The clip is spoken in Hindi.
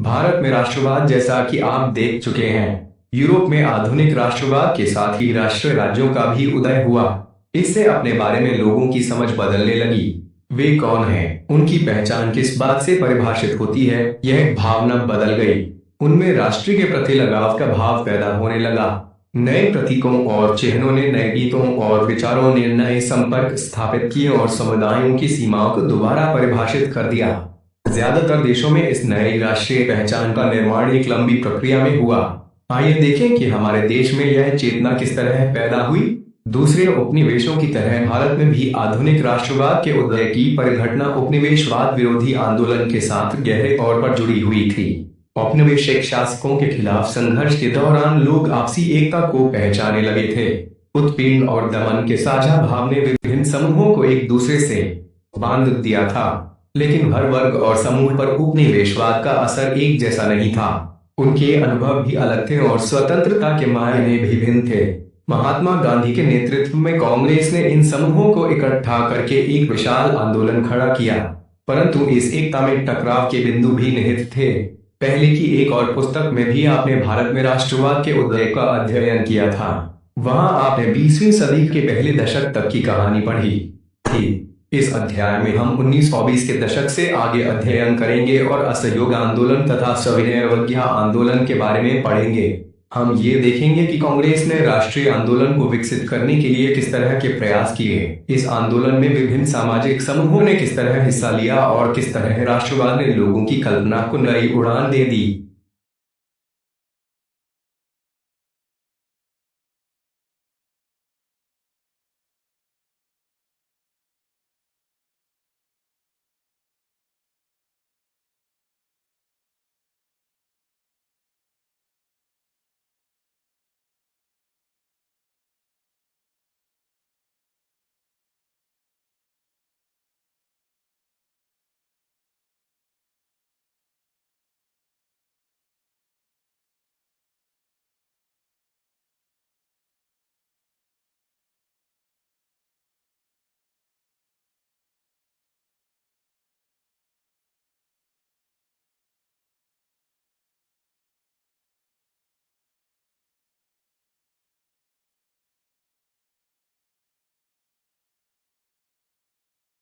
भारत में राष्ट्रवाद, जैसा कि आप देख चुके हैं, यूरोप में आधुनिक राष्ट्रवाद के साथ ही राष्ट्र राज्यों का भी उदय हुआ। इससे अपने बारे में लोगों की समझ बदलने लगी। वे कौन हैं, उनकी पहचान किस बात से परिभाषित होती है, यह भावना बदल गई। उनमें राष्ट्र के प्रति लगाव का भाव पैदा होने लगा। नए प्रतीकों और चिन्हों ने, नए गीतों और विचारों ने नए संपर्क स्थापित किए और समुदायों की सीमाओं को दोबारा परिभाषित कर दिया। ज्यादातर देशों में इस नई राष्ट्रीय पहचान का निर्माण एक लंबी प्रक्रिया में हुआ। आइए देखें कि हमारे देश में यह चेतना किस तरह पैदा हुई। दूसरे उपनिवेशों की तरह भारत में भी आधुनिक राष्ट्रवाद के उदय की परिघटना उपनिवेशवाद विरोधी आंदोलन के साथ गहरे तौर पर जुड़ी हुई थी। औपनिवेशिक शासकों के खिलाफ संघर्ष के दौरान लोग आपसी एकता को पहचानने लगे थे। उत्पीड़न और दमन के साझा भाव ने विभिन्न समूहों को एक दूसरे से बांध दिया था, लेकिन हर वर्ग और समूह पर उपनिवेशवाद का असर एक जैसा नहीं था। उनके अनुभव भी अलग थे और स्वतंत्रता के मायने भी भिन्न थे। महात्मा गांधी के नेतृत्व में कांग्रेस ने इन समूहों को इकट्ठा करके एक विशाल आंदोलन खड़ा किया, परंतु इस एकता में टकराव के बिंदु भी निहित थे। पहले की एक और पुस्तक में भी आपने भारत में राष्ट्रवाद के उदय का अध्ययन किया था। वहां आपने 20वीं सदी के पहले दशक तक की कहानी पढ़ी थी। इस अध्याय में हम 1920 के दशक से आगे अध्ययन करेंगे और असहयोग आंदोलन तथा सविनय अवज्ञा आंदोलन के बारे में पढ़ेंगे। हम ये देखेंगे कि कांग्रेस ने राष्ट्रीय आंदोलन को विकसित करने के लिए किस तरह के प्रयास किए। इस आंदोलन में विभिन्न सामाजिक समूहों ने किस तरह हिस्सा लिया और किस तरह राष्ट्रवाद ने लोगों की कल्पना को नई उड़ान दे दी।